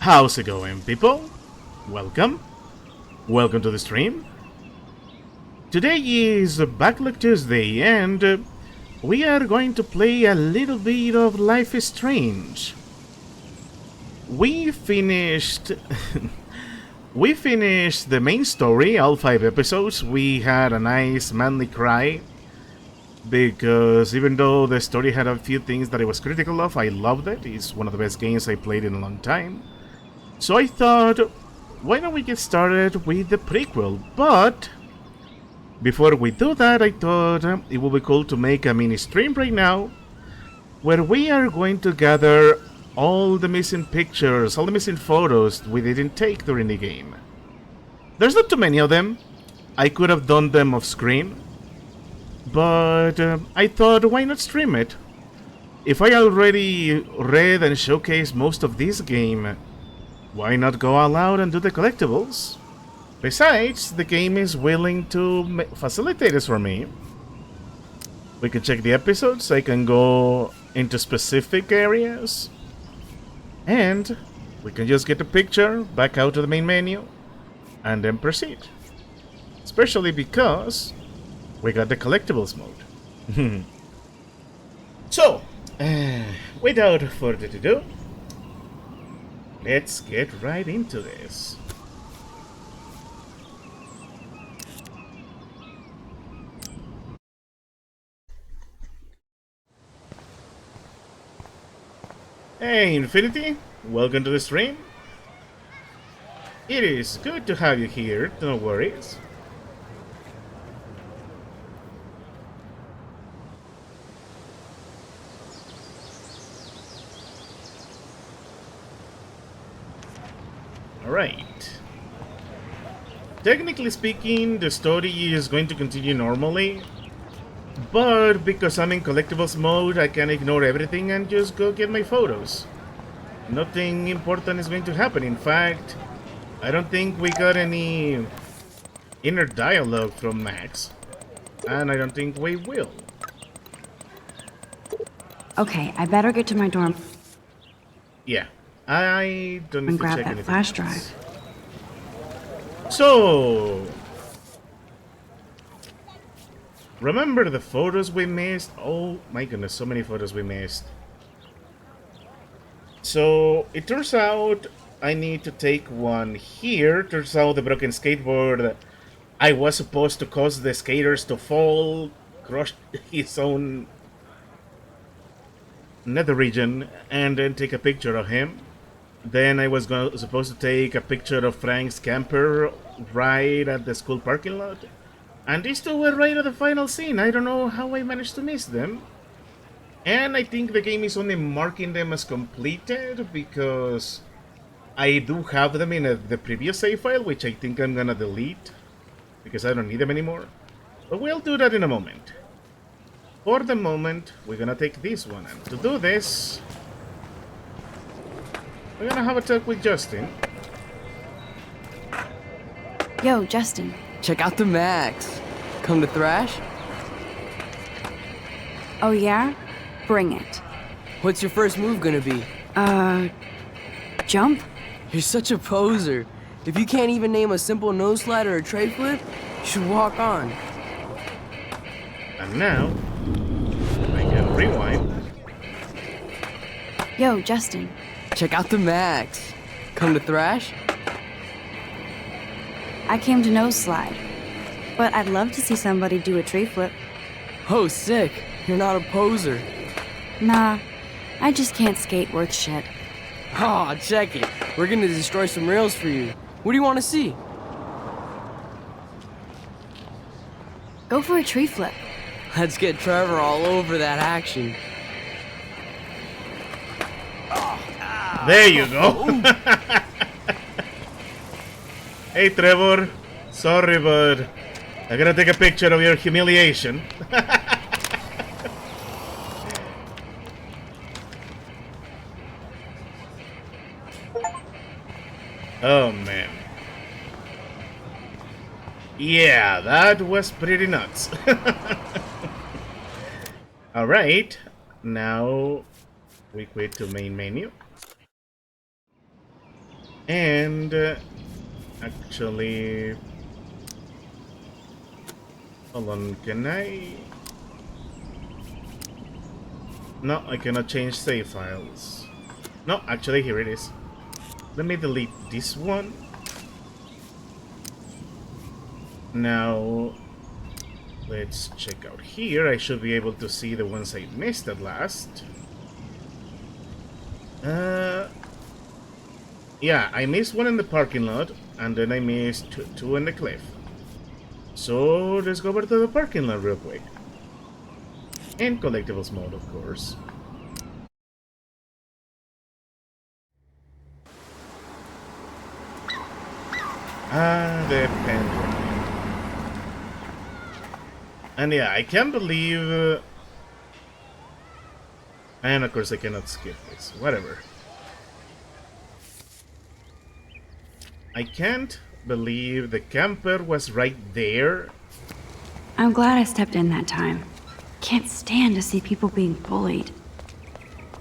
How's it going, people? Welcome. Welcome to the stream. Today is Backlog Tuesday, and we are going to play a little bit of Life is Strange. We finished... we finished the main story, all 5 episodes. We had a nice manly cry, because even though the story had a few things that I was critical of, I loved it. It's one of the best games I played in a long time. So I thought, why don't we get started with the prequel? But before we do that, I thought it would be cool to make a mini stream right now where we are going to gather all the missing pictures, all the missing photos we didn't take during the game. There's not too many of them. I could have done them off screen, but I thought, why not stream it? If I already read and showcased most of this game, why not go all out and do the collectibles? Besides, the game is willing to facilitate this for me. We can check the episodes, I can go into specific areas, and we can just get the picture, back out to the main menu, and then proceed. Especially because we got the collectibles mode. So, without further ado, let's get right into this. Hey Infinity, welcome to the stream. It is good to have you here, no worries. Alright. Technically speaking, the story is going to continue normally, but because I'm in collectibles mode, I can ignore everything and just go get my photos. Nothing important is going to happen. In fact, I don't think we got any inner dialogue from Max, and I don't think we will. Okay, I better get to my dorm Yeah, I don't need and to grab check that anything flash else. drive. So, remember the photos we missed? Oh my goodness, so many photos we missed. So, it turns out I need to take one here. Turns out the broken skateboard, I was supposed to cause the skaters to fall, crush his own nether region, and then take a picture of him. Then I was supposed to take a picture of Frank's camper right at the school parking lot. And these two were right at the final scene. I don't know how I managed to miss them. And I think the game is only marking them as completed because I do have them in the previous save file, which I think I'm gonna delete because I don't need them anymore. But we'll do that in a moment. For the moment, we're gonna take this one. And to do this, we're gonna have a talk with Justin. Yo, Justin. Check out the Max. Come to thrash? Oh yeah? Bring it. What's your first move gonna be? Jump? You're such a poser. If you can't even name a simple nose slide or a tray flip, you should walk on. And now, I can rewind. Yo, Justin. Check out the Max. Come to thrash? I came to nose slide, but I'd love to see somebody do a tree flip. Oh, sick. You're not a poser. Nah, I just can't skate worth shit. Aw, check it. We're gonna destroy some rails for you. What do you want to see? Go for a tree flip. Let's get Trevor all over that action. There you go. Hey Trevor, sorry but I gotta take a picture of your humiliation. Oh man. Yeah, that was pretty nuts. Alright, now we quit to main menu. And actually, hold on, can I? No, I cannot change save files. No, actually, here it is. Let me delete this one. Now, let's check out here. I should be able to see the ones I missed at last. Yeah, I missed one in the parking lot, and then I missed two in the cliff. So, let's go over to the parking lot real quick. In collectibles mode, of course. The pendulum. And yeah, I can't believe... and of course I cannot skip this. Whatever. I can't believe the camper was right there. I'm glad I stepped in that time. Can't stand to see people being bullied.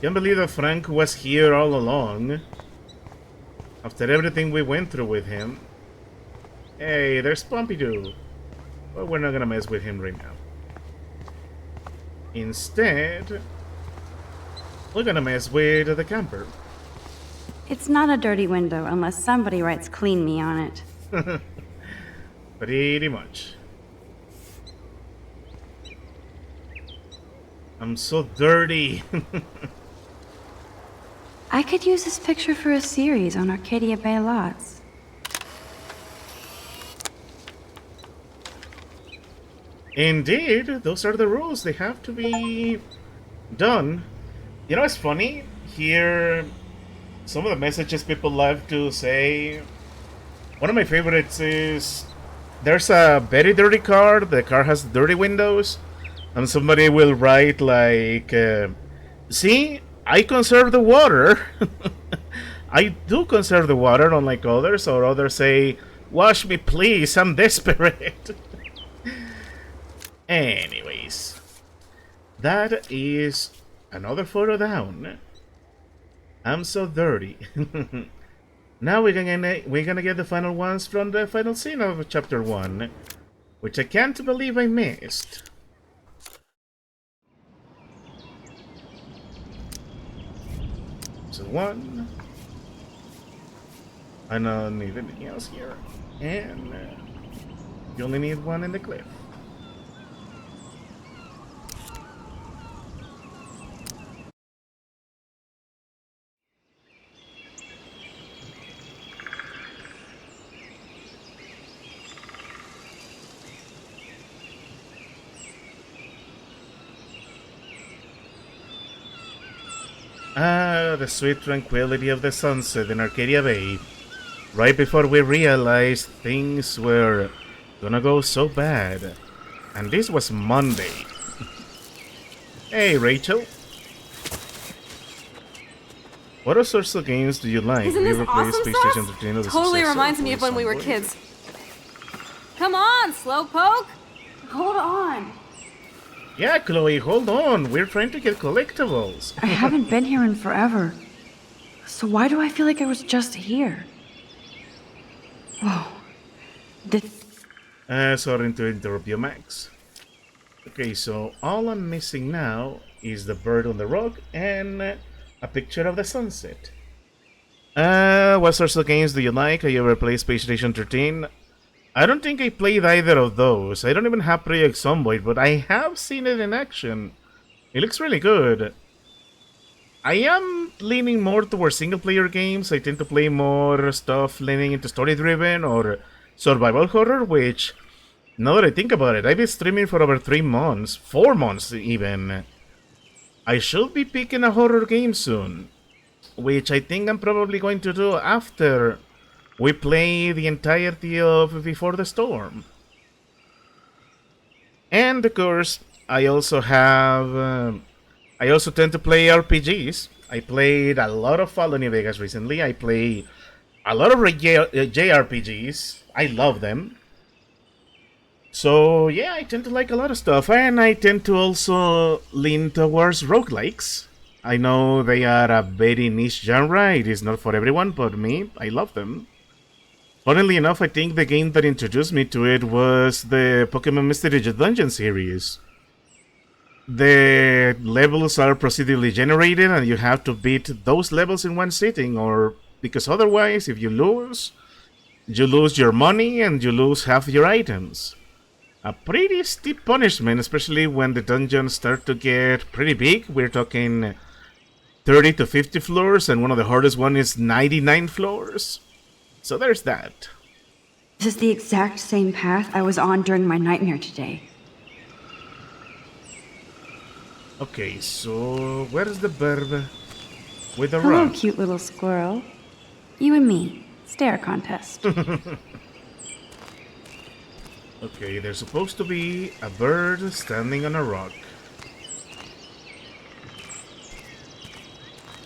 Can't believe that Frank was here all along. After everything we went through with him. Hey, there's Pompidou. But we're not gonna mess with him right now. Instead, we're gonna mess with the camper. It's not a dirty window unless somebody writes "clean me" on it. Pretty much. I'm so dirty. I could use this picture for a series on Arcadia Bay lots. Indeed, those are the rules. They have to be done. You know, it's funny. Here, some of the messages people love to say. One of my favorites is there's a very dirty car. The car has dirty windows. And somebody will write like, see, I conserve the water. I do conserve the water, unlike others. Or others say, wash me please, I'm desperate. Anyways, that is another photo down. I'm so dirty. Now we're gonna get the final ones from the final scene of chapter 1, which I can't believe I missed. So 1. I don't need anything else here, and you only need one in the cliff. Ah, the sweet tranquility of the sunset in Arcadia Bay. Right before we realized things were gonna go so bad. And this was Monday. Hey, Rachel. What other sorts of games do you like? Isn't this awesome stuff? Totally reminds me of when we were kids. Come on, Slowpoke! Hold on. Yeah, Chloe, hold on. We're trying to get collectibles. I haven't been here in forever. So why do I feel like I was just here? Whoa. Sorry to interrupt you, Max. Okay, so all I'm missing now is the bird on the rock and a picture of the sunset. What sorts of games do you like? Have you ever played Space Station 13? I don't think I played either of those. I don't even have Project Zomboid, but I have seen it in action. It looks really good. I am leaning more towards single-player games. I tend to play more stuff leaning into story-driven or survival horror, which, now that I think about it, I've been streaming for over 3 months, 4 months even. I should be picking a horror game soon, which I think I'm probably going to do after we play the entirety of Before the Storm. And of course, I also tend to play RPGs. I played a lot of Fallout New Vegas recently. I play a lot of JRPGs. I love them. So yeah, I tend to like a lot of stuff. And I tend to also lean towards roguelikes. I know they are a very niche genre, it is not for everyone, but me, I love them. Funnily enough, I think the game that introduced me to it was the Pokemon Mystery Dungeon series. The levels are procedurally generated and you have to beat those levels in one sitting, or because otherwise, if you lose your money and you lose half your items. A pretty steep punishment, especially when the dungeons start to get pretty big. We're talking 30 to 50 floors, and one of the hardest one is 99 floors. So there's that. This is the exact same path I was on during my nightmare today. Okay, so where's the verb with the Hello, run? cute little squirrel. You and me. Stare contest. Okay, there's supposed to be a bird standing on a rock.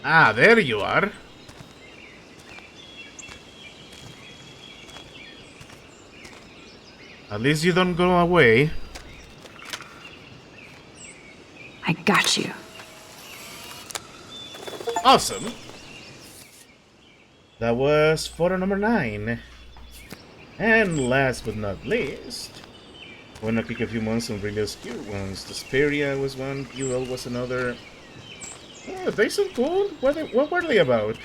Ah, there you are. At least you don't go away. I got you. Awesome. That was photo number 9. And last but not least, I wanna pick a few months some really obscure ones. Desperia was one, Buell was another. Oh, they sound cool. What were they about?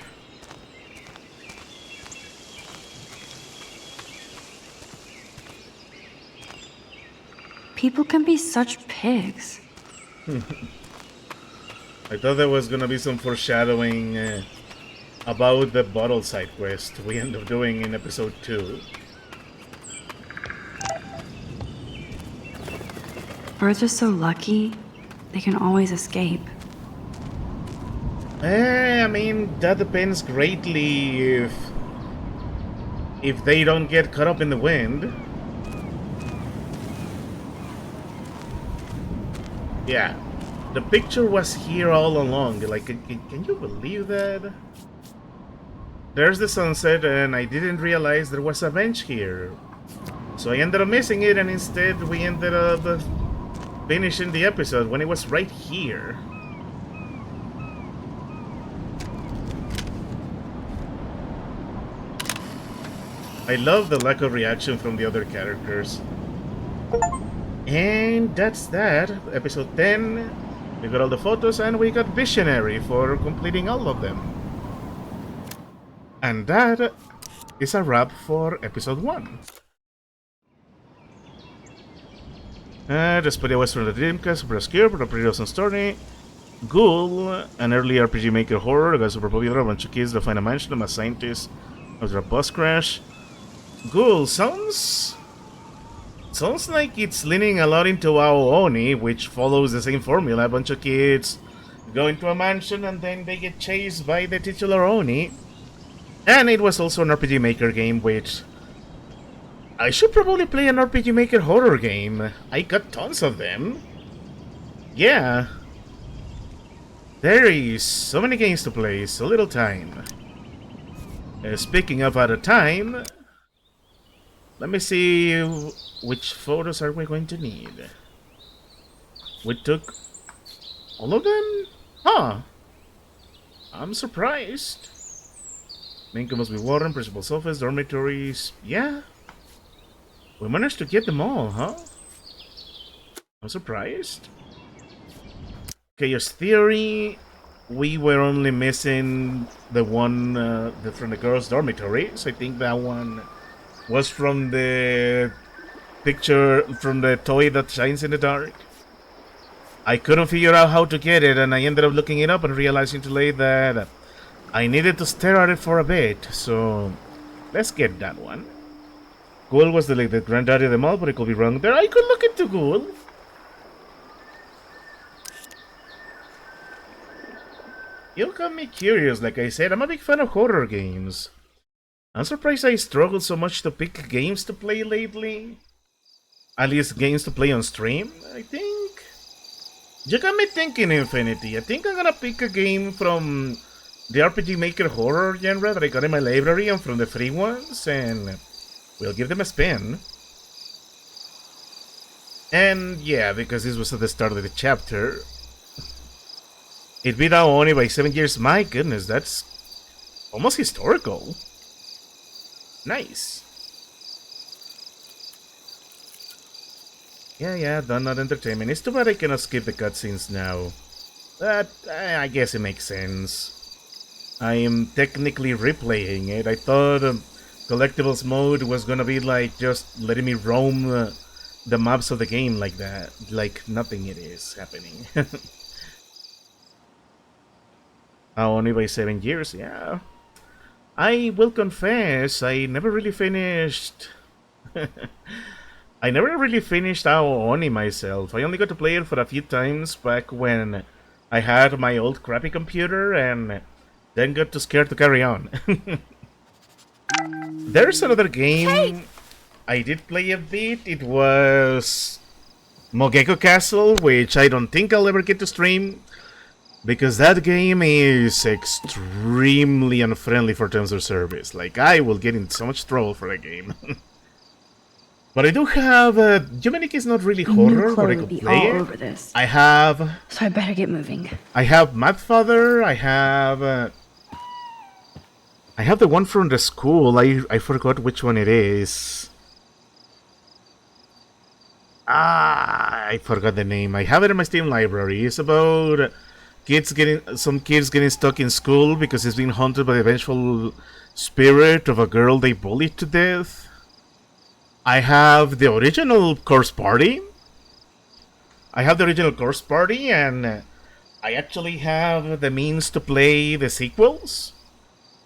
People can be such pigs. I thought there was gonna be some foreshadowing about the bottle side quest we end up doing in episode 2. Birds are so lucky, they can always escape. I mean, that depends greatly if they don't get caught up in the wind. Yeah, the picture was here all along. Like, can you believe that? There's the sunset, and I didn't realize there was a bench here. So I ended up missing it, and instead we ended up finishing the episode when it was right here. I love the lack of reaction from the other characters. And that's that. Episode 10. We got all the photos and we got Visionary for completing all of them. And that is a wrap for episode 1. Desperia was from the Dreamcast, super obscure, but a pretty awesome story. Ghoul, an early RPGmaker horror, got super popular, a bunch of kids that find a mansion of a scientist after a bus crash. Ghoul sounds like it's leaning a lot into Aooni, which follows the same formula. A bunch of kids go into a mansion and then they get chased by the titular Oni. And it was also an RPGmaker game, which I should probably play an RPGmaker horror game. I got tons of them. Yeah. There is so many games to play, so little time. Speaking of out of time, let me see which photos are we going to need. We took all of them? Huh. I'm surprised. Main must be Warren, Principal's office, dormitories. Yeah. We managed to get them all, huh? I'm surprised. Chaos Theory. We were only missing the one from the girls' dormitories. I think that one was from the picture, from the toy that shines in the dark. I couldn't figure out how to get it, and I ended up looking it up and realizing too late that I needed to stare at it for a bit, so let's get that one. Ghoul was the granddaddy of them all, but I could be wrong there. I could look into Ghoul. You got me curious, like I said, I'm a big fan of horror games. I'm surprised I struggled so much to pick games to play lately. At least games to play on stream, I think. You got me thinking, Infinity. I think I'm gonna pick a game from the RPGmaker horror genre that I got in my library and from the free ones, and we'll give them a spin. And yeah, because this was at the start of the chapter, It beat out only by 7 years. My goodness, that's almost historical. Nice. Yeah, done not entertainment. It's too bad I cannot skip the cutscenes now. But I guess it makes sense. I am technically replaying it. I thought collectibles mode was gonna be like just letting me roam the maps of the game like that. Like nothing it is happening. Only by 7 years, yeah. I will confess, I never really finished... I never really finished Oni myself. I only got to play it for a few times back when I had my old crappy computer and then got too scared to carry on. There's another game I did play a bit. It was Mogeko Castle, which I don't think I'll ever get to stream, because that game is extremely unfriendly for terms of service. Like, I will get in so much trouble for that game. But I do have, Dominic is not really horror, but I could play it. Over this. I have... So I better get moving. I have Madfather, I have the one from the school, I forgot which one it is. I forgot the name. I have it in my Steam library. It's about some kids getting stuck in school because it's being haunted by the vengeful spirit of a girl they bullied to death. I have the original Course Party. And I actually have the means to play the sequels.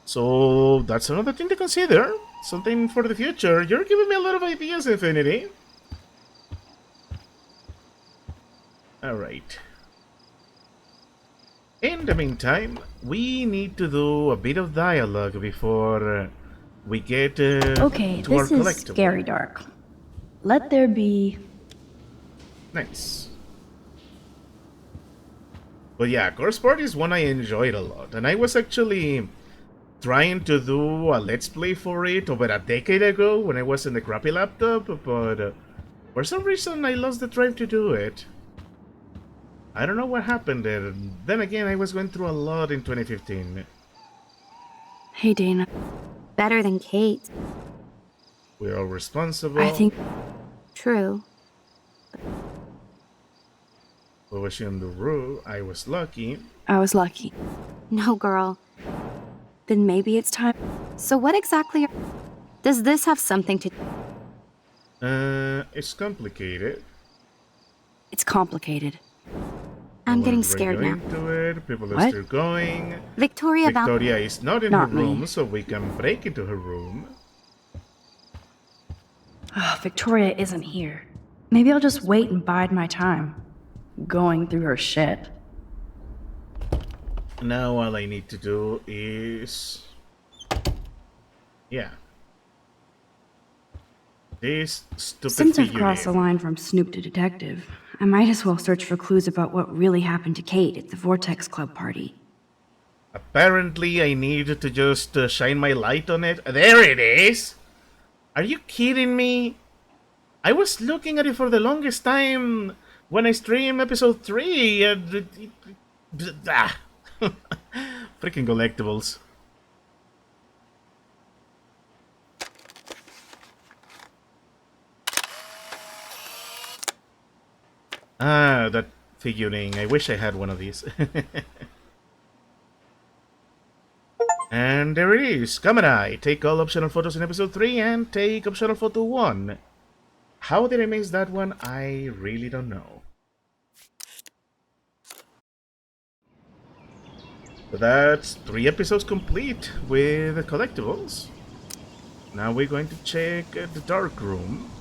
So that's another thing to consider. Something for the future. You're giving me a lot of ideas, Infinity. Alright. In the meantime, we need to do a bit of dialogue before we get to our collectible. Okay, this is scary dark. Let there be... Nice. But yeah, Course Party is one I enjoyed a lot, and I was actually trying to do a Let's Play for it over a decade ago when I was in the crappy laptop, but for some reason I lost the drive to do it. I don't know what happened there. Then again, I was going through a lot in 2015. Hey, Dana. Better than Kate. We're all responsible. I think... True. What was she on the roof? I was lucky. I was lucky. No, girl. Then maybe it's time... So what exactly... Does this have something to... It's complicated. It's complicated. I'm getting scared now. People are still going. Victoria is not in her room, so we can break into her room. Victoria isn't here. Maybe I'll just wait and bide my time. Going through her shit. Now all I need to do is... Yeah. This stupid Since I've figurine. crossed the line from Snoop to detective, I might as well search for clues about what really happened to Kate at the Vortex Club party. Apparently, I need to just shine my light on it. There it is! Are you kidding me? I was looking at it for the longest time when I streamed episode 3. Freaking collectibles. Ah, that figurine. I wish I had one of these. And there it is. Camera. Take all optional photos in episode 3 and take optional photo 1. How did I miss that one? I really don't know. So that's 3 episodes complete with the collectibles. Now we're going to check the dark room.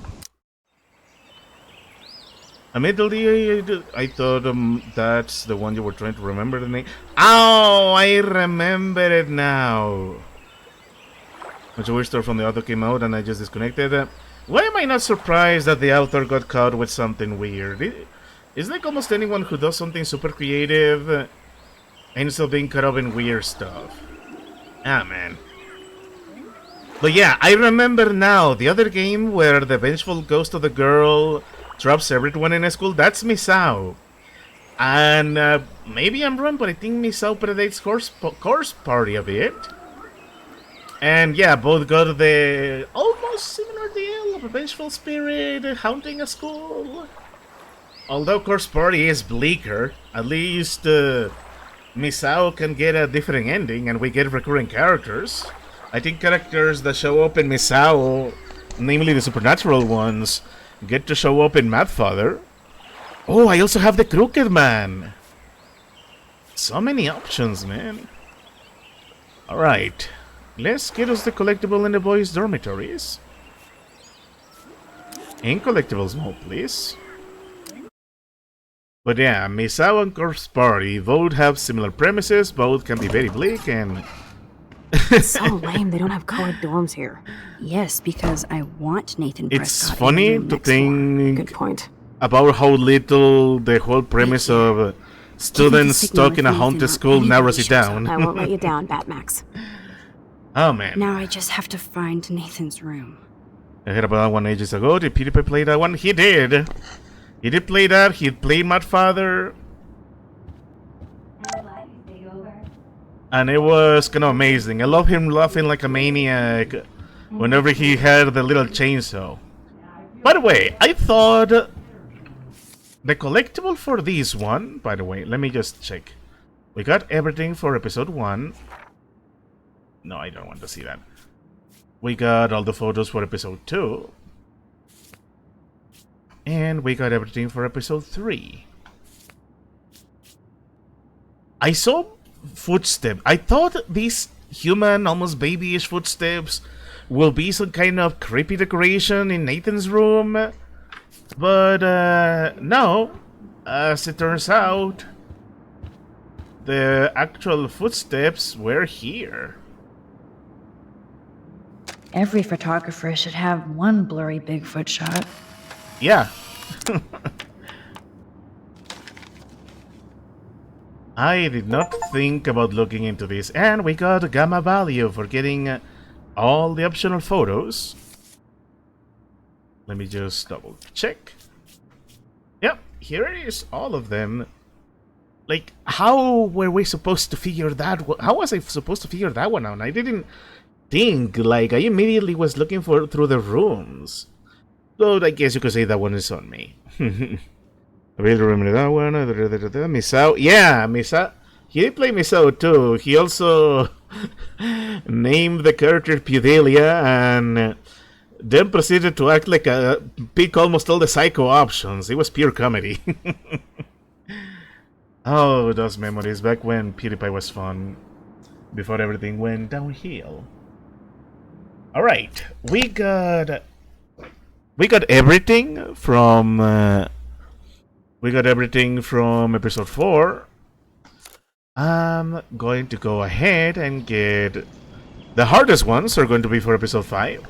Immediately, I thought that's the one you were trying to remember the name. Oh, I remember it now. Much wish store from the author came out and I just disconnected. Why am I not surprised that the author got caught with something weird? It's like almost anyone who does something super creative ends up being caught up in weird stuff. Ah, man. But yeah, I remember now the other game where the vengeful ghost of the girl traps everyone in a school. That's Misao. And maybe I'm wrong, but I think Misao predates Course Party a bit. And yeah, both got the almost similar deal of a vengeful spirit haunting a school. Although Course Party is bleaker, at least Misao can get a different ending and we get recurring characters. I think characters that show up in Misao, namely the supernatural ones, get to show up in Madfather. Oh, I also have the Crooked Man. So many options, man. Alright, let's get us the collectible in the boys' dormitories. In collectibles mode, please. But yeah, Misao and Corpse Party both have similar premises, both can be very bleak and... It's so lame they don't have colored dorms here. Yes, because I want Nathan Prescott. It's funny to think Good point. about how little the whole premise of students stuck in a haunted school narrows it down. I won't let you down, Batmax. Oh man. Now I just have to find Nathan's room. I heard about that one ages ago. Did PewDiePie play that one? He did. He did play that. He played Madfather. And it was kind of amazing. I love him laughing like a maniac whenever he had the little chainsaw. By the way, I thought the collectible for this one, by the way, let me just check. We got everything for episode 1. No, I don't want to see that. We got all the photos for episode 2. And we got everything for episode 3. I saw footsteps. I thought these human, almost babyish footsteps will be some kind of creepy decoration in Nathan's room. But no. As it turns out, the actual footsteps were here. Every photographer should have one blurry Bigfoot shot. Yeah. I did not think about looking into this, and we got a gamma value for getting all the optional photos. Let me just double check. Yep, here it is, all of them. Like, how were we supposed to figure that? How was I supposed to figure that one out? I didn't think. Like, I immediately was looking through the rooms. So I guess you could say that one is on me. I really remember that one. Misao. Yeah, Misao. He did play Misao too. He also named the character Pudelia and then proceeded to act like a pick almost all the psycho options. It was pure comedy. Oh, those memories back when PewDiePie was fun. Before everything went downhill. Alright, we got everything from episode 4. I'm going to go ahead and get the hardest ones are going to be for episode 5.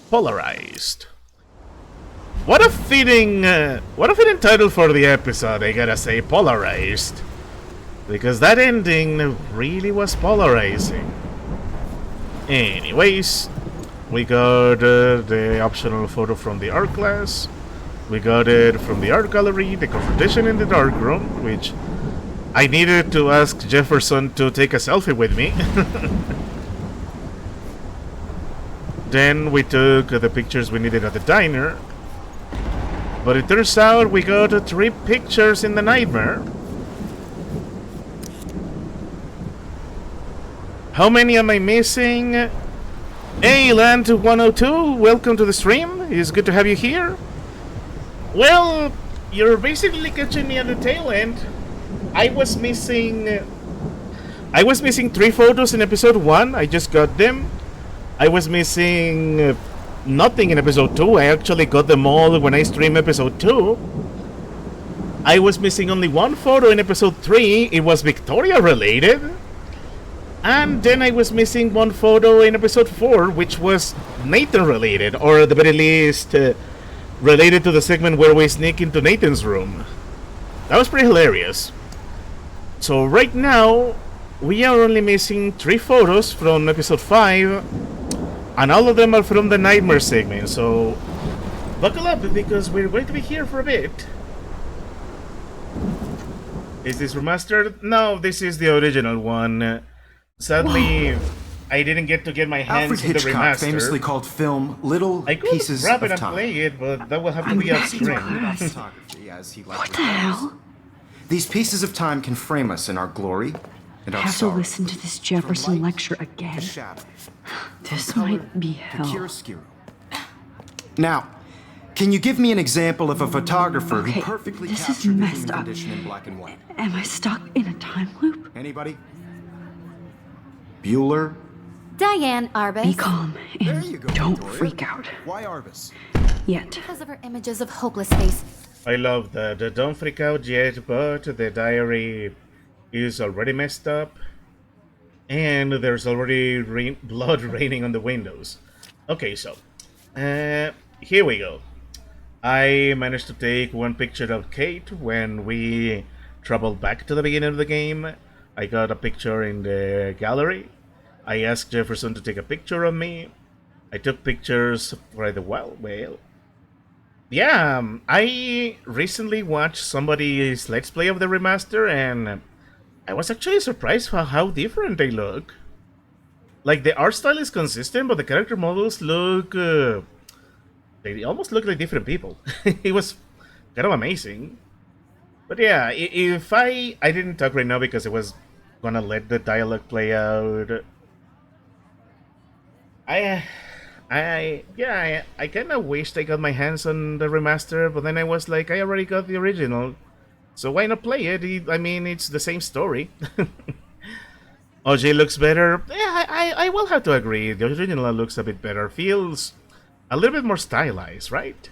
Polarized. What a fitting title for the episode, I gotta say, Polarized. Because that ending really was polarizing. Anyways, we got the optional photo from the art class. We got it from the art gallery, the confrontation in the dark room, which I needed to ask Jefferson to take a selfie with me. Then we took the pictures we needed at the diner. But it turns out we got 3 pictures in the nightmare. How many am I missing? Hey, Land102, welcome to the stream. It's good to have you here. Well, you're basically catching me at the tail end. I was missing 3 photos in episode 1. I just got them. I was missing nothing in episode 2. I actually got them all when I streamed episode 2. I was missing only 1 photo in episode 3. It was Victoria related. And then I was missing 1 photo in episode 4, which was Nathan related, or at the very least related to the segment where we sneak into Nathan's room. That was pretty hilarious. So right now, we are only missing 3 photos from episode 5, and all of them are from the Nightmare segment, so buckle up because we're going to be here for a bit. Is this remastered? No, this is the original one. Sadly, I didn't get to get my hands Alfred on the Hitchcock remaster. famously called film little I could pieces grab of it and time. play it, but that will have to be off screen. Photography, as he liked What to the call us. hell? These pieces of time can frame us in our glory and I our have to sorrow. listen to this From Jefferson light lecture to again. shadow. This From color might be to hell. chiaroscuro. Now, can you give me an example of a photographer Okay, who perfectly this is captured the messed human up. condition in black and white? Am I stuck in a time loop? Anybody? Bueller? Diane Arbus. Be calm There and you go, don't Victoria. freak out. Why Arbus? Yet. Because of her images of hopeless faces. I love that. Don't freak out yet, but the diary is already messed up. And there's already blood raining on the windows. Okay, so here we go. I managed to take one picture of Kate when we traveled back to the beginning of the game. I got a picture in the gallery. I asked Jefferson to take a picture of me. I took pictures right well. Yeah, I recently watched somebody's Let's Play of the remaster, and I was actually surprised for how different they look. Like, the art style is consistent, but the character models look... they almost look like different people. It was kind of amazing. But yeah, if I didn't talk right now because I was gonna let the dialogue play out. I kind of wished I got my hands on the remaster, but then I was like, I already got the original, so why not play it? I mean, it's the same story. OJ looks better. Yeah, I will have to agree. The original looks a bit better. Feels a little bit more stylized, right?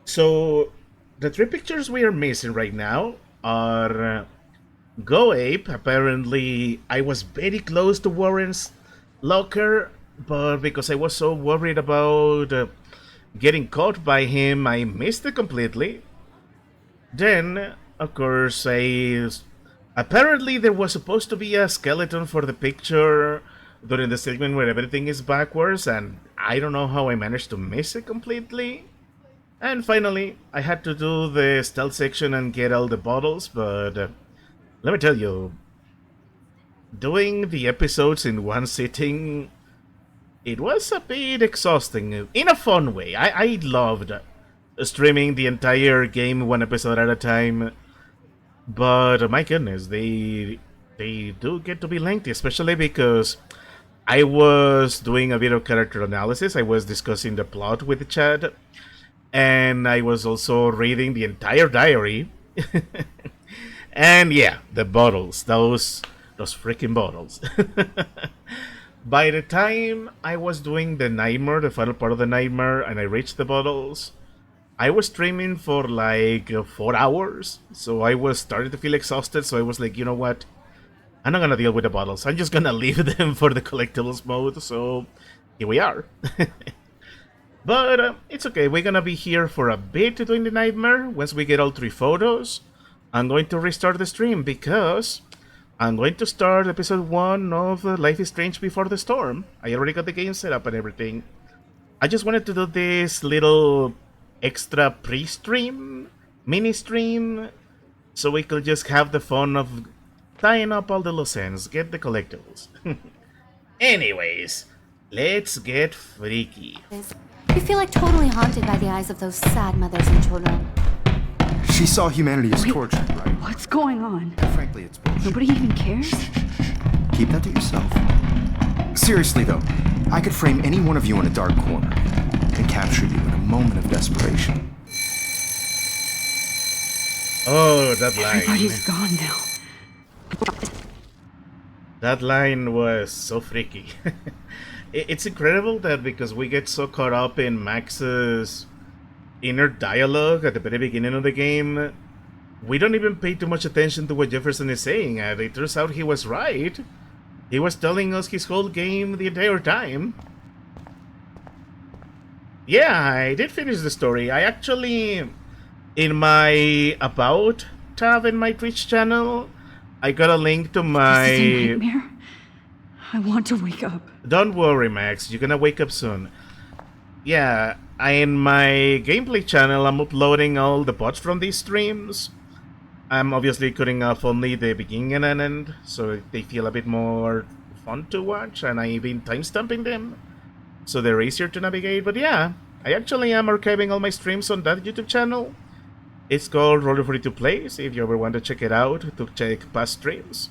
So, the three pictures we are missing right now are Go Ape. Apparently, I was very close to Warren's locker, but because I was so worried about getting caught by him, I missed it completely. Then, of course, apparently there was supposed to be a skeleton for the picture during the segment where everything is backwards, and I don't know how I managed to miss it completely. And finally, I had to do the stealth section and get all the bottles, but let me tell you, doing the episodes in one sitting, it was a bit exhausting, in a fun way. I loved streaming the entire game one episode at a time, but my goodness, they do get to be lengthy, especially because I was doing a bit of character analysis. I was discussing the plot with Chad, and I was also reading the entire diary. And yeah, the bottles, those freaking bottles. By the time I was doing the nightmare, the final part of the nightmare, and I reached the bottles, I was streaming for like 4 hours, so I was starting to feel exhausted, so I was like, you know what? I'm not gonna deal with the bottles, I'm just gonna leave them for the collectibles mode, so here we are. But it's okay, we're gonna be here for a bit doing the nightmare. Once we get all 3 photos, I'm going to restart the stream because I'm going to start episode 1 of Life is Strange Before the Storm. I already got the game set up and everything. I just wanted to do this little extra pre-stream, mini-stream, so we could just have the fun of tying up all the loose ends, get the collectibles. Anyways, let's get freaky. You feel like totally haunted by the eyes of those sad mothers and children. She saw humanity as Wait. tortured, right? What's going on? Frankly, it's bullshit. Nobody even cares? Keep that to yourself. Seriously, though, I could frame any one of you in a dark corner and capture you in a moment of desperation. Oh, that line. Everybody's gone now. That line was so freaky. It's incredible that because we get so caught up in Max's inner dialogue at the very beginning of the game, we don't even pay too much attention to what Jefferson is saying, and it turns out he was right. He was telling us his whole game the entire time. Yeah, I did finish the story. I actually, in my About tab in my Twitch channel, I got a link to my... This is a nightmare. I want to wake up. Don't worry, Max. You're gonna wake up soon. Yeah, in my gameplay channel, I'm uploading all the bots from these streams. I'm obviously cutting off only the beginning and end, so they feel a bit more fun to watch, and I've been timestamping them, so they're easier to navigate. But yeah, I actually am archiving all my streams on that YouTube channel. It's called Roller Free to Play, so if you ever want to check it out, to check past streams.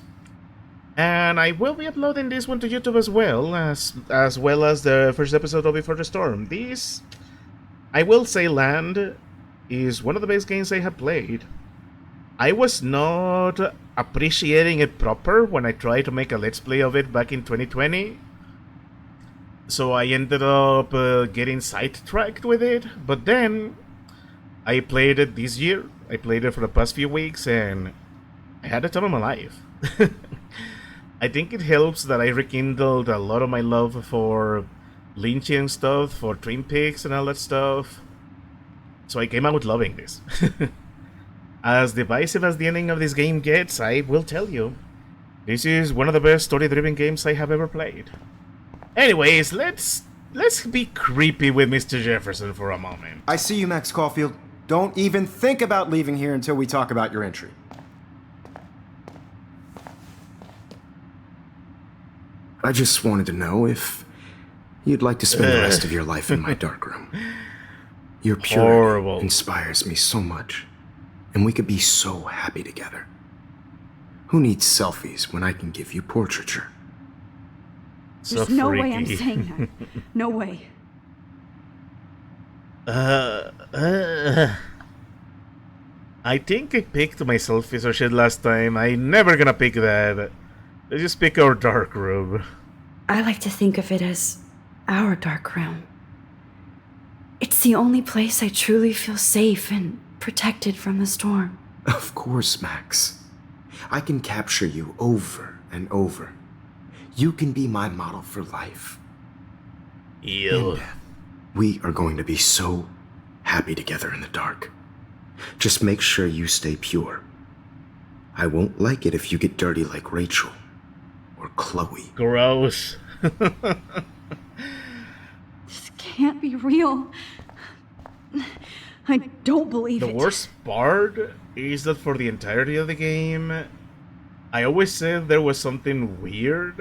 And I will be uploading this one to YouTube as well as the first episode of Before the Storm. This, I will say, Land is one of the best games I have played. I was not appreciating it proper when I tried to make a Let's Play of it back in 2020. So I ended up getting sidetracked with it. But then I played it this year. I played it for the past few weeks and I had the time of my life. I think it helps that I rekindled a lot of my love for Lynchian stuff, for Twin Peaks and all that stuff. So I came out loving this. As divisive as the ending of this game gets, I will tell you, this is one of the best story-driven games I have ever played. Anyways, let's be creepy with Mr. Jefferson for a moment. I see you, Max Caulfield. Don't even think about leaving here until we talk about your entry. I just wanted to know if you'd like to spend the rest of your life in my darkroom. Your purity inspires me so much, and we could be so happy together. Who needs selfies when I can give you portraiture? There's no way I'm saying that. No way. I think I picked my selfies or shit last time. I'm never gonna pick that. Let's just pick our dark room. I like to think of it as our dark room. It's the only place I truly feel safe and protected from the storm. Of course, Max. I can capture you over and over. You can be my model for life. Ew. And we are going to be so happy together in the dark. Just make sure you stay pure. I won't like it if you get dirty like Rachel or Chloe. Gross. This can't be real. I don't believe it. The worst part is that for the entirety of the game, I always said there was something weird.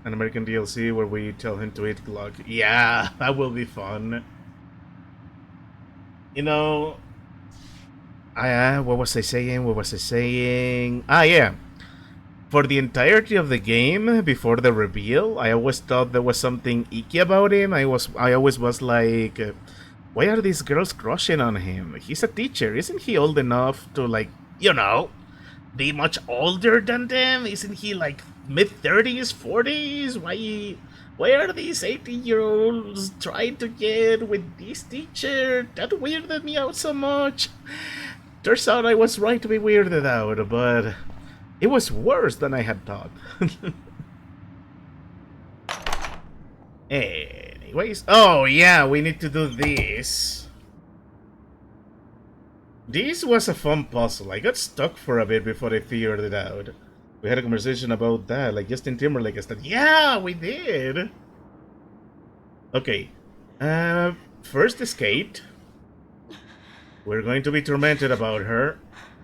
An American DLC where we tell him to eat Glug. Yeah, that will be fun. You know, what was I saying? Ah, yeah. For the entirety of the game, before the reveal, I always thought there was something icky about him. I always was like, why are these girls crushing on him? He's a teacher. Isn't he old enough to, like, you know, be much older than them? Isn't he like mid-30s, 40s? Why are these 18-year-olds trying to get with this teacher? That weirded me out so much. Turns out I was right to be weirded out, but it was worse than I had thought. Anyways, oh yeah, we need to do this. This was a fun puzzle. I got stuck for a bit before I figured it out. We had a conversation about that, like Justin Timberlake and stuff. Yeah, we did! Okay. First is Kate. We're going to be tormented about her,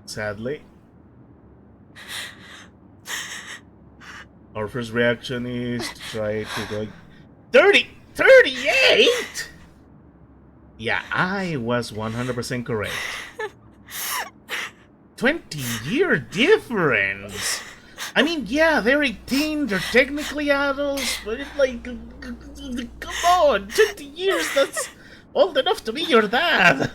sadly. Our first reaction is to try to go... 38?! Yeah, I was 100% correct. 20-year difference! I mean, yeah, they're 18, they're technically adults, but it's like, come on, 20 years, that's old enough to be your dad!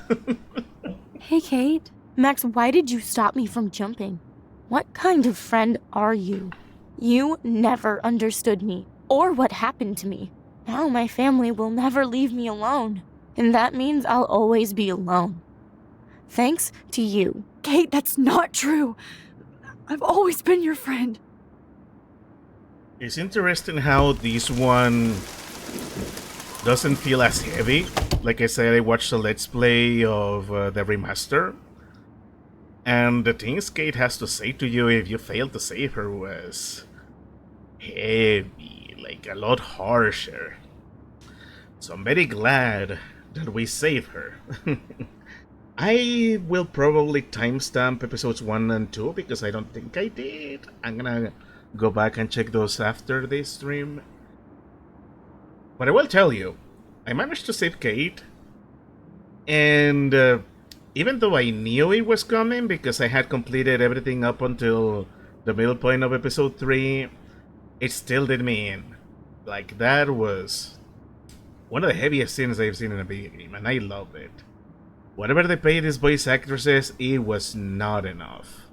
Hey, Kate. Max, why did you stop me from jumping? What kind of friend are you? You never understood me, or what happened to me. Now my family will never leave me alone, and that means I'll always be alone. Thanks to you. Kate, that's not true. I've always been your friend. It's interesting how this one doesn't feel as heavy. Like I said, I watched a Let's Play of the remaster. And the things Kate has to say to you if you fail to save her was heavy, like a lot harsher. So I'm very glad that we saved her. I will probably timestamp episodes 1 and 2 because I don't think I did. I'm gonna go back and check those after this stream. But I will tell you, I managed to save Kate, and even though I knew it was coming because I had completed everything up until the middle point of episode 3, it still did me in. Like, that was one of the heaviest scenes I've seen in a video game, and I love it. Whatever they paid these voice actresses, it was not enough.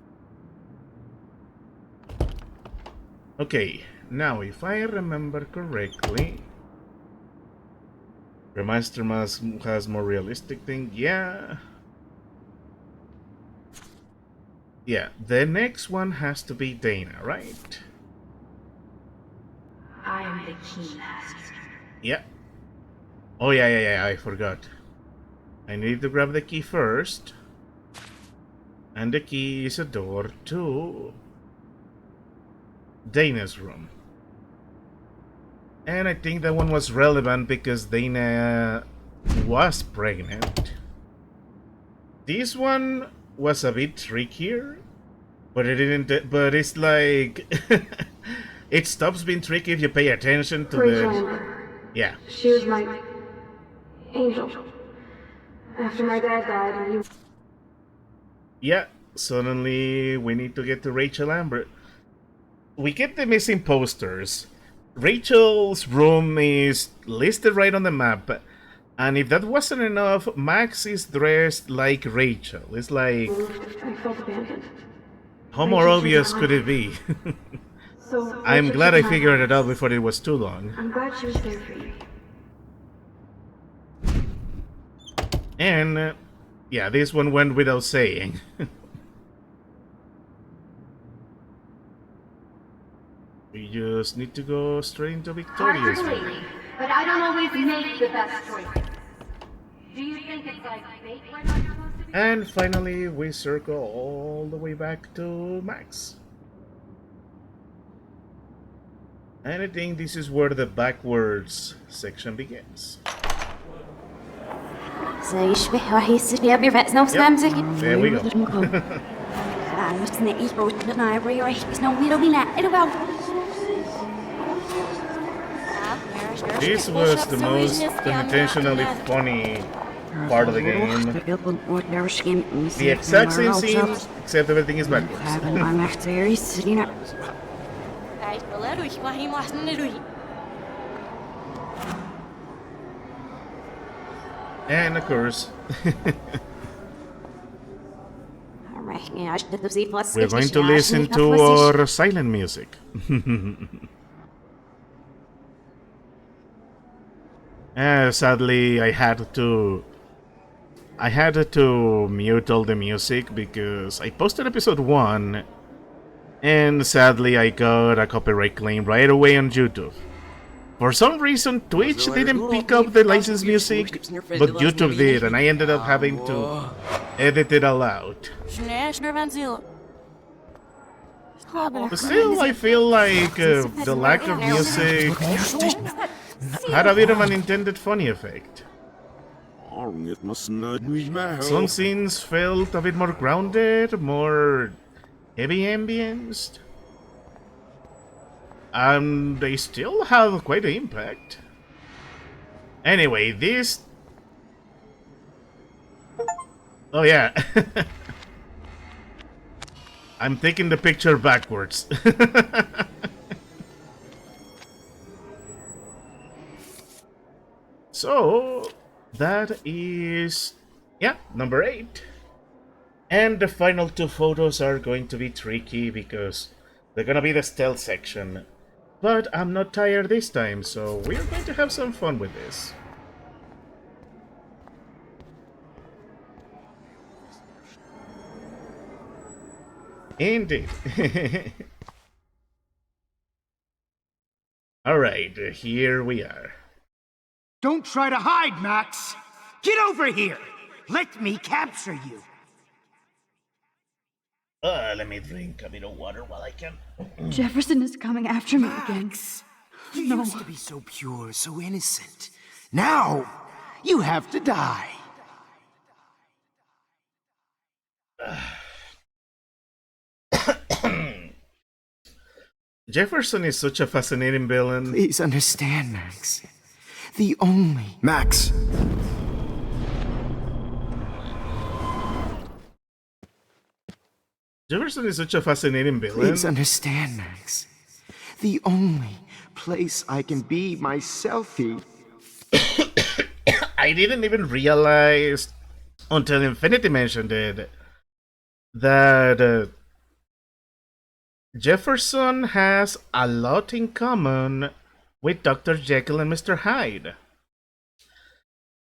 Okay, now if I remember correctly, Remaster Mask has more realistic thing, yeah. Yeah, the next one has to be Dana, right? I am the key master. Yeah. Oh yeah, I forgot. I need to grab the key first. And the key is a door to Dana's room. And I think that one was relevant because Dana was pregnant. This one was a bit trickier, but it didn't. But it's like it stops being tricky if you pay attention to the. Yeah. She was my angel. After my dad died and you... Yeah, suddenly we need to get to Rachel Amber. We get the missing posters. Rachel's room is listed right on the map. And if that wasn't enough, Max is dressed like Rachel. It's like... I felt abandoned. How more obvious could it be? So I'm glad I figured it out before it was too long. I'm glad she was there for you. And, yeah, this one went without saying. We just need to go straight into Victoria's room. But I don't always make the best choices. Do you think it's like fate we're not supposed to be? And finally, we circle all the way back to Max. And I think this is where the backwards section begins. Yep, there we go. This was the most unintentionally funny part of the game. The exact same scene, except everything is backwards. And of course, we're going to listen to our silent music. Sadly, I had to mute all the music because I posted episode 1, and sadly I got a copyright claim right away on YouTube. For some reason, Twitch didn't pick up the licensed music, but YouTube did, and I ended up having to edit it all out. But still, I feel like the lack of music had a bit of an intended funny effect. Some scenes felt a bit more grounded, more heavy ambience. And they still have quite an impact. Anyway, this... Oh yeah. I'm taking the picture backwards. So, that is... yeah, number 8. And the final 2 photos are going to be tricky because they're gonna be the stealth section. But I'm not tired this time, so we're going to have some fun with this. Indeed. Alright, here we are. Don't try to hide, Max! Get over here! Let me capture you! Let me drink a bit of water while I can. Jefferson is coming after me again. You used to be so pure, so innocent. Now, you have to die. Jefferson is such a fascinating villain. Please understand, Max. The only... Max! Jefferson is such a fascinating villain. Please understand, Max. The only place I can be myself. I didn't even realize until Infinity mentioned it that Jefferson has a lot in common with Dr. Jekyll and Mr. Hyde.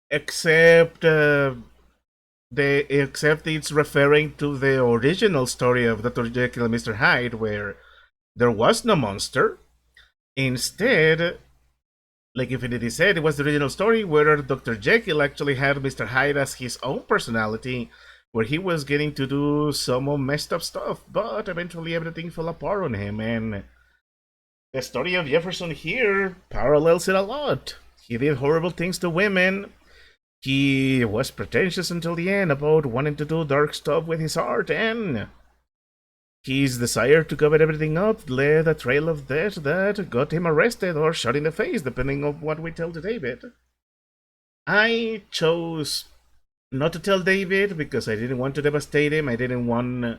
Except it's referring to the original story of Dr. Jekyll and Mr. Hyde, where there was no monster. Instead, like Infinity said, it was the original story where Dr. Jekyll actually had Mr. Hyde as his own personality, where he was getting to do some messed up stuff, but eventually everything fell apart on him, and the story of Jefferson here parallels it a lot. He did horrible things to women. He was pretentious until the end about wanting to do dark stuff with his art, and his desire to cover everything up led a trail of death that got him arrested or shot in the face, depending on what we tell David. I chose not to tell David because I didn't want to devastate him. I didn't want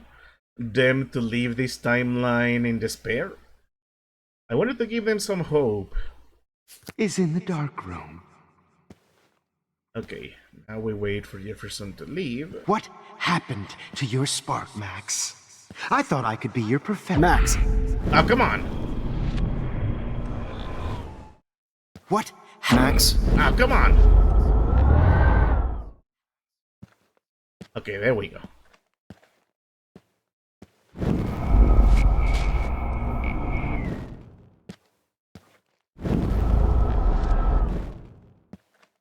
them to leave this timeline in despair. I wanted to give them some hope. Is in the dark room. Okay, now we wait for Jefferson to leave. What happened to your spark, Max? I thought I could be your professor. Max! Oh, come on! What? Max? Oh, come on! Okay, there we go.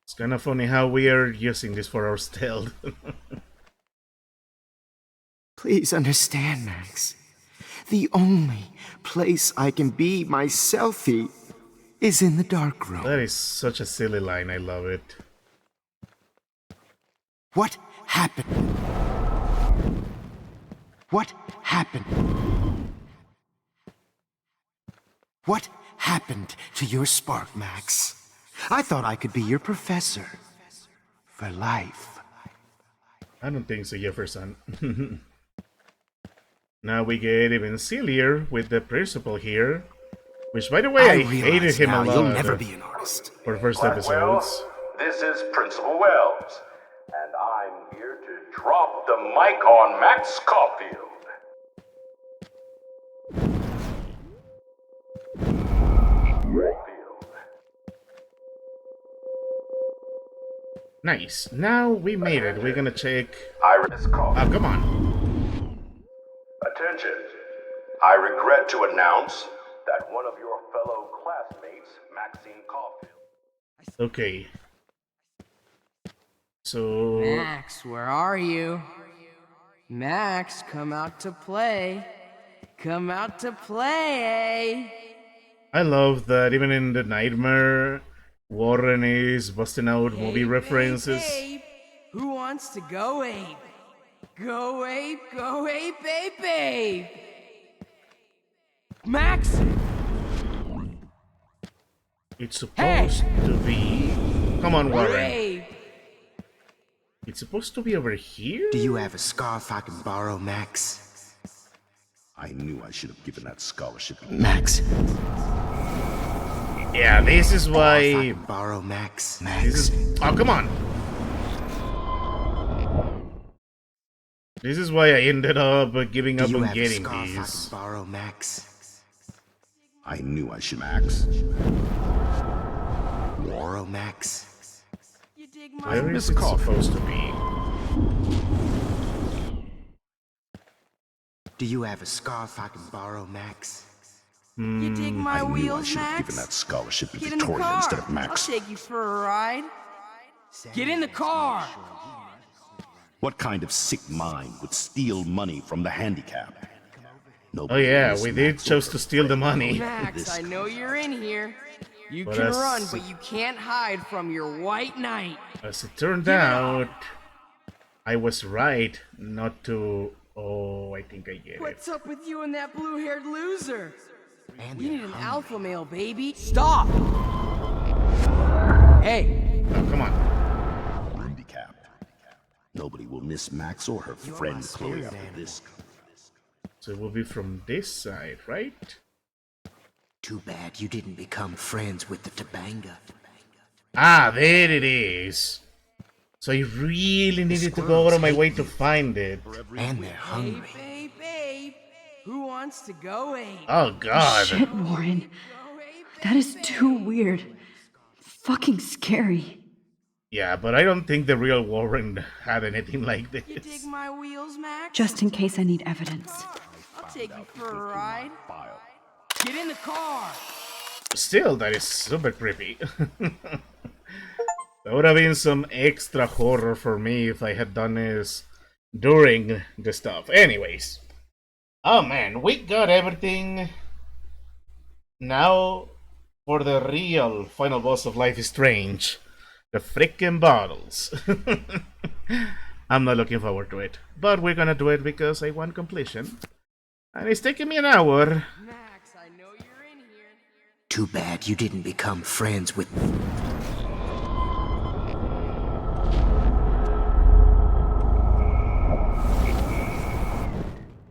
It's kind of funny how we are using this for our stealth. Please understand, Max. The only place I can be myself is in the dark room. That is such a silly line. I love it. What happened? What happened? What happened to your spark, Max? I thought I could be your professor. For life. I don't think so, Jefferson. Now we get even sillier with the principal here. Which, by the way, I hated him a lot. You'll never be an artist. For the first episodes. This is Principal Wells, and I'm here to drop the mic on Max Caulfield. Nice. Now we made it. We're gonna check. Iris Caulfield. Oh, come on. Attention. I regret to announce that one of your fellow classmates, Maxine Caulfield. Okay. So... Max, where are you? Max, come out to play. Come out to play. I love that even in the nightmare, Warren is busting out movie references. Ape. Who wants to go ape? Go ape, ape, ape. Max! It's supposed to be... Come on, Warren. Ape. It's supposed to be over here? Do you have a scarf I can borrow, Max? I knew I should have given that scholarship. Max. Yeah, this is why... I can borrow Max. This is... Oh, come on. This is why I ended up giving up on getting these. I can borrow Max. I knew I should. Max. Borrow Max. Where is it supposed to be? Do you have a scarf I can borrow, Max? You dig my I knew I wheels, should have Max? given that scholarship to Get in the Victoria car. instead of Max. I'll take you for a ride. Get in the car. What kind of sick mind would steal money from the handicapped? Oh yeah, we did chose to steal the money. Max, I know you're in here. You But can as- run, but you can't hide from your white knight. As it turned out, I was right not to... Oh, I think I get it. What's up with you and that blue-haired loser? We need an alpha male, baby. Stop! Hey! Oh, come on. Handicap. Nobody will miss Max or her friend Chloe after this. So it will be from this side, right? Too bad you didn't become friends with the Tabanga. Ah, there it is. So I really needed to go out of my way to find it. And they're hungry. Babe, who wants to go ape? Oh, God. Shit, Warren. That is too weird. Fucking scary. Yeah, but I don't think the real Warren had anything like this. You dig my wheels, Max? Just in case I need evidence. I'll take you for a ride. Get in the car! Still, that is super creepy. That would have been some extra horror for me if I had done this during the stuff. Anyways. Oh man, we got everything. Now for the real final boss of Life is Strange. The freaking bottles. I'm not looking forward to it. But we're gonna do it because I want completion. And it's taking me an hour. Max, I know you're in here. Too bad you didn't become friends with...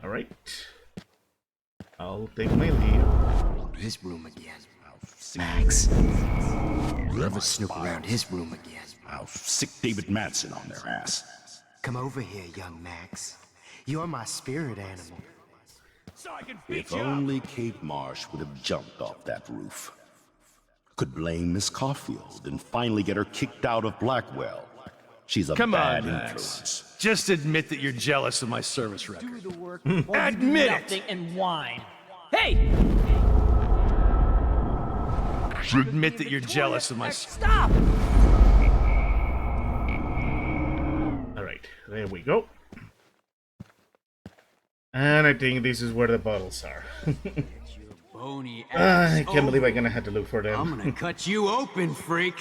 Alright. I'll take my leave. His room again. Max. You ever snoop around his room again? I'll sick David Madsen on their ass. Come over here, young Max. You're my spirit animal. If only Kate Marsh would have jumped off that roof. Could blame Miss Caulfield and finally get her kicked out of Blackwell. She's a bad influence. Just admit that you're jealous of my service record. Do the work. Admit it! Nothing and whine. Hey! Admit that you're jealous of my... Stop! Alright, there we go. And I think this is where the bottles are. Bony I can't believe I'm gonna have to look for them. I'm gonna cut you open, freak.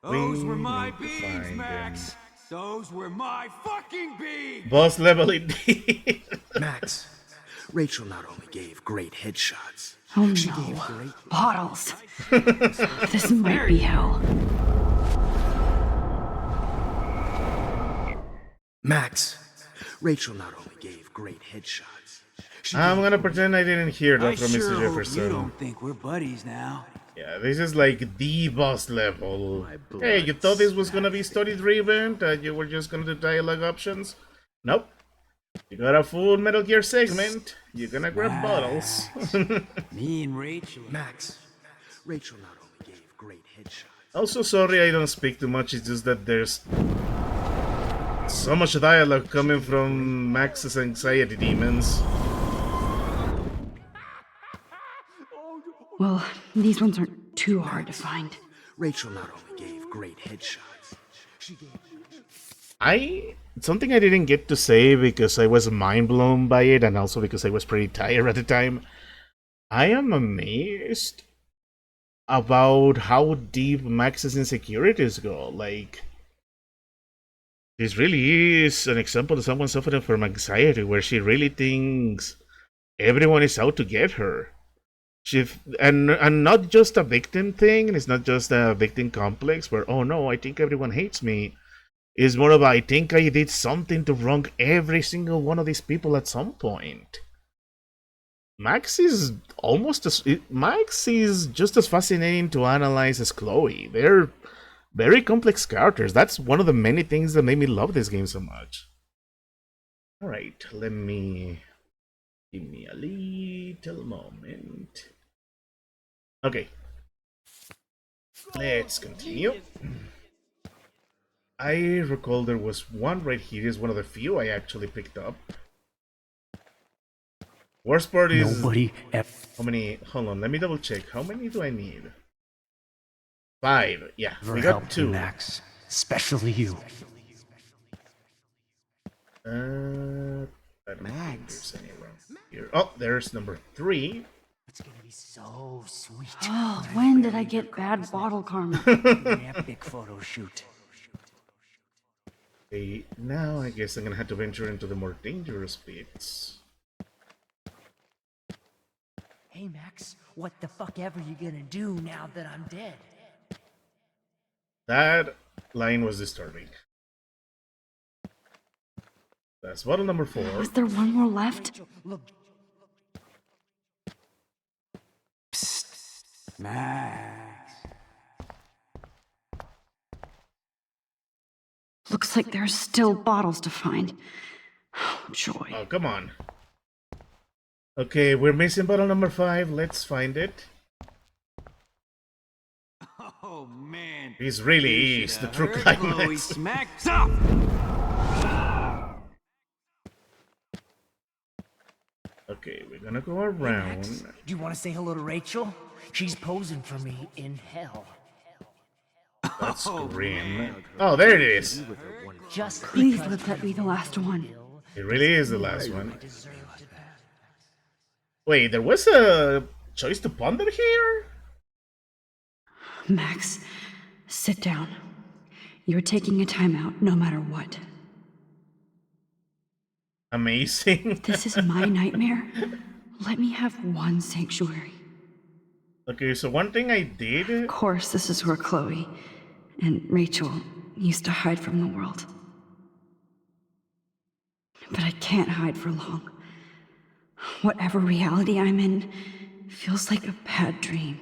Those were my beans, Max. Those were my fucking beans. Boss level indeed. Max, Rachel not only gave great headshots, Oh she no. gave great... Bottles. This might be hell. Max, Rachel not only gave great headshots. I'm gonna pretend I didn't hear that from Mr. You Jefferson. don't think we're buddies now? Yeah, this is like the boss level. Hey, you thought this was gonna be story driven? That you were just gonna do dialogue options? Nope. You got a full Metal Gear segment. You're gonna grab bottles. Me and Rachel. Max, Rachel not only gave great headshots. Also, sorry I don't speak too much. It's just that there's so much dialogue coming from Max's anxiety demons. Well, these ones aren't too hard to find. Rachel not only gave great headshots. Something I didn't get to say because I was mind blown by it, and also because I was pretty tired at the time. I am amazed about how deep Max's insecurities go. Like, this really is an example of someone suffering from anxiety, where she really thinks everyone is out to get her. And not just a victim thing, and it's not just a victim complex where, oh no, I think everyone hates me. It's more of, I think I did something to wrong every single one of these people at some point. Max is just as fascinating to analyze as Chloe. They're very complex characters. That's one of the many things that made me love this game so much. Alright, give me a little moment. Okay. Let's continue. I recall there was one right here. Is one of the few I actually picked up. Worst part is... How many... Hold on, let me double check. How many do I need? 5. Yeah, we got 2. Max, especially you. I don't think there's any around here. Oh, there's number 3. be so sweet. Oh, when did I get bad bottle karma? An epic photo shoot. Okay, now I guess I'm gonna have to venture into the more dangerous bits. Hey Max, what the fuck ever you gonna do now that I'm dead? That line was disturbing. That's bottle number 4. Is there one more left? Look, Max. Looks like there's still bottles to find. Oh, joy. Oh, come on. Okay, we're missing bottle number 5. Let's find it. Oh man. This really is the true climax. Smacked up. Okay, we're gonna go around. Max, do you want to say hello to Rachel? She's posing for me in hell. That's grim. Oh, there it is. Just Please let that be the last one. It really is the last one. Wait, there was a choice to ponder here? Max, sit down. You're taking a timeout no matter what. Amazing. This is my nightmare. Let me have one sanctuary. Okay, so one thing I did... Of course, this is where Chloe and Rachel used to hide from the world. But I can't hide for long. Whatever reality I'm in feels like a bad dream.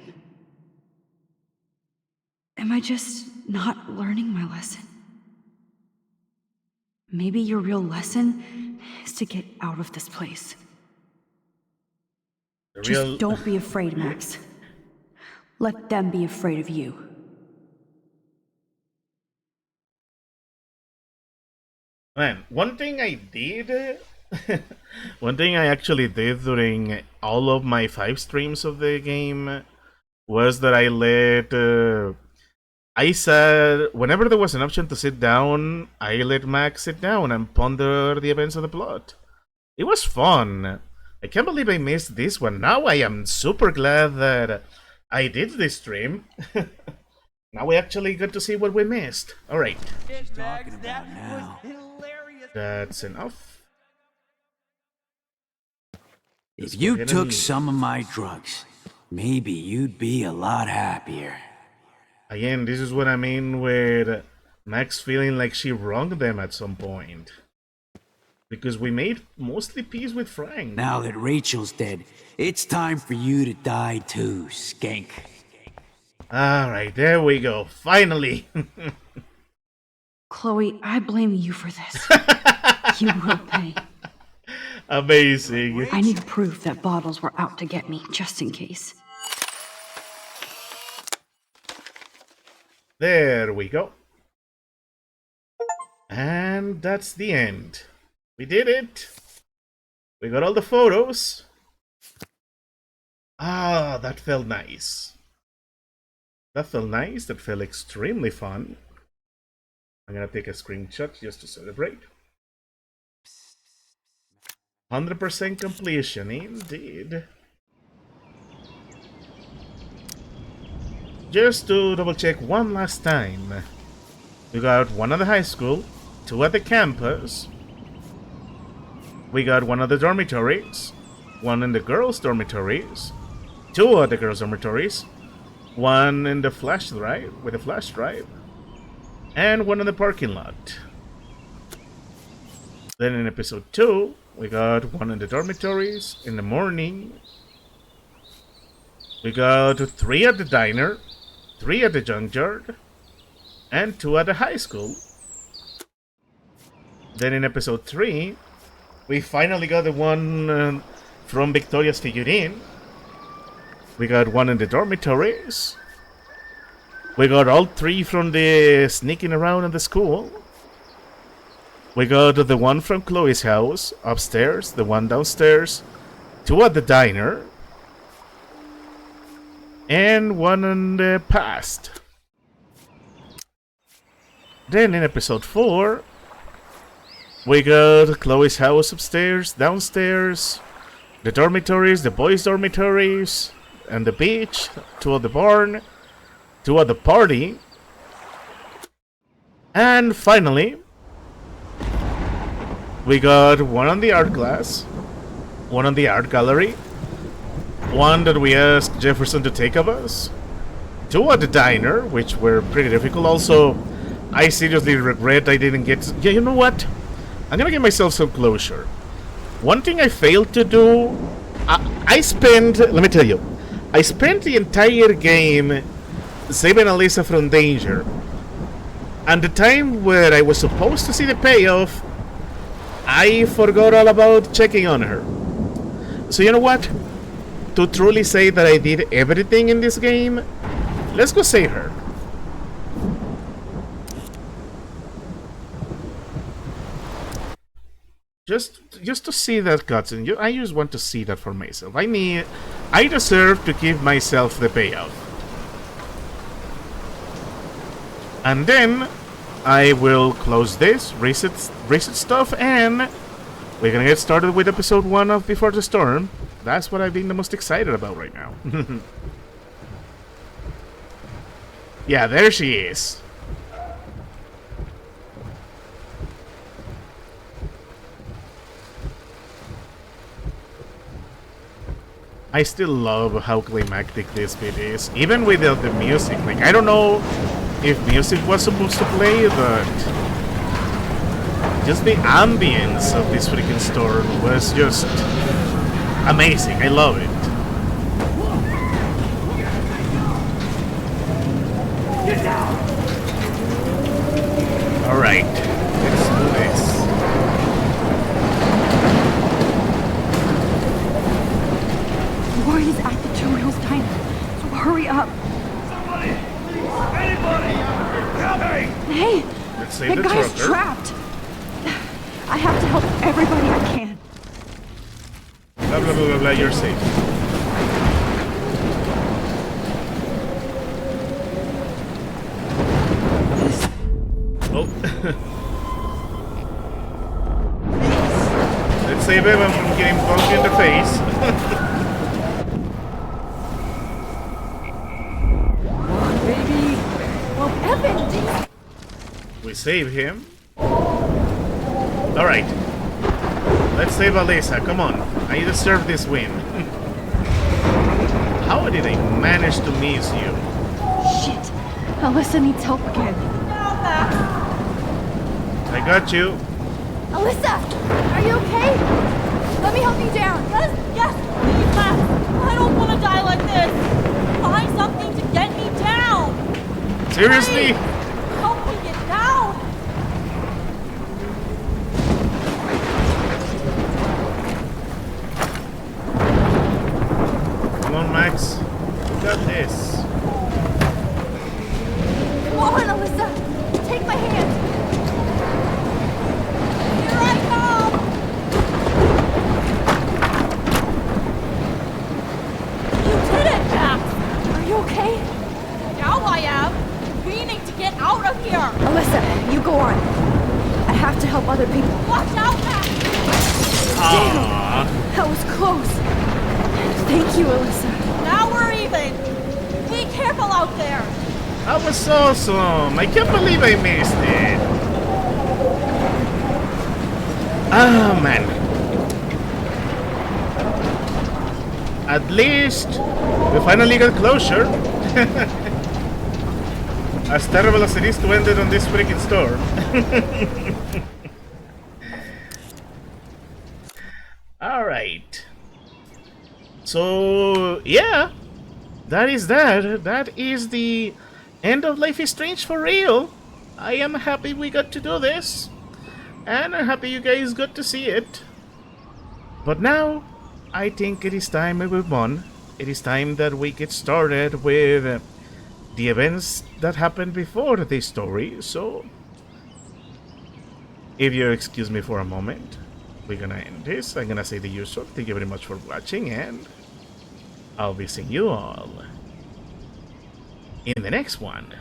Am I just not learning my lesson? Maybe your real lesson is to get out of this place. Just don't be afraid, Max. Let them be afraid of you. Man, one thing I did... one thing I actually did during all of my 5 streams of the game was that I let... I said, whenever there was an option to sit down, I let Max sit down and ponder the events of the plot. It was fun. I can't believe I missed this one. Now I am super glad that I did this stream. Now we actually got to see what we missed. Alright. That's enough. If you took some of my drugs, maybe you'd be a lot happier. Again, this is what I mean with Max feeling like she wronged them at some point. Because we made mostly peace with Frank. Now that Rachel's dead, it's time for you to die too, skank. Alright, there we go. Finally! Chloe, I blame you for this. You will pay. Amazing. I need proof that bottles were out to get me, just in case. There we go. And that's the end. We did it. We got all the photos. Ah, that felt nice. That felt nice. That felt extremely fun. I'm gonna take a screenshot just to celebrate. 100% completion, indeed. Just to double check one last time. We got one at the high school, 2 at the campus. We got one at the dormitories, 1 in the girls' dormitories, 2 at the girls' dormitories, 1 in the flash drive, with a flash drive, and 1 in the parking lot. Then in episode 2, we got 1 in the dormitories in the morning. We got 3 at the diner, 3 at the junkyard, and 2 at the high school. Then in episode 3, we finally got the one from Victoria's figurine. We got 1 in the dormitories. We got all 3 from the sneaking around in the school. We got the one from Chloe's house upstairs, the one downstairs, 2 at the diner, and 1 in the past. Then in episode 4, we got Chloe's house upstairs, downstairs, the dormitories, the boys' dormitories, and the beach, 2 at the barn, 2 at the party, and finally, we got 1 on the art class, 1 on the art gallery, 1 that we asked Jefferson to take of us, 2 at the diner, which were pretty difficult. Also, I seriously regret I didn't get... Yeah, you know what? I'm gonna give myself some closure. One thing I failed to do... I spent... Let me tell you. I spent the entire game saving Alyssa from danger. And the time where I was supposed to see the payoff, I forgot all about checking on her. So you know what? To truly say that I did everything in this game, let's go save her. Just to see that cutscene. I just want to see that for myself. I deserve to give myself the payout. And then I will close this, reset stuff, and we're gonna get started with episode 1 of Before the Storm. That's what I've been the most excited about right now. Yeah, there she is. I still love how climactic this bit is, even without the music. Like, I don't know if music was supposed to play, but just the ambience of this freaking storm was just amazing. I love it. Get down! Alright, let's do this. Warren is at the Two Hills Diner, so hurry up. Somebody! Anybody! Help me! Hey! Let's save that the guy's trucker. trapped! I have to help everybody I can. Blah blah blah blah blah, you're safe. Oh. Let's save everyone from getting bumped in the face. Baby! Well, Evan! We save him. Alright. Let's save Alyssa, come on. I deserve this win. How did I manage to miss you? Shit! Alyssa needs help again. I got you. Alyssa, are you okay? Let me help you down. Yes, please, Max. I don't want to die like this. Find something to get me down. Seriously? Please, help me get down. Come on, Max. You got this. Come on, Alyssa. Take my hand. Here I come. You did it, Max. Are you okay? Now I am. Meaning to get out of here. Alyssa, you go on. I have to help other people. Watch out, Max. Damn! That was close. Thank you, Alyssa. Now we're even. Be careful out there. That was awesome. I can't believe I missed it. Ah, man. At least we finally got closure. As terrible as it is to end it on this freaking storm. Alright. So, yeah. That is that. That is the end of Life is Strange for real. I am happy we got to do this. And I'm happy you guys got to see it. But now, I think it is time we move on. It is time that we get started with the events that happened before this story. So, if you excuse me for a moment, we're gonna end this. I'm gonna say the usual. Thank you very much for watching, and I'll be seeing you all in the next one.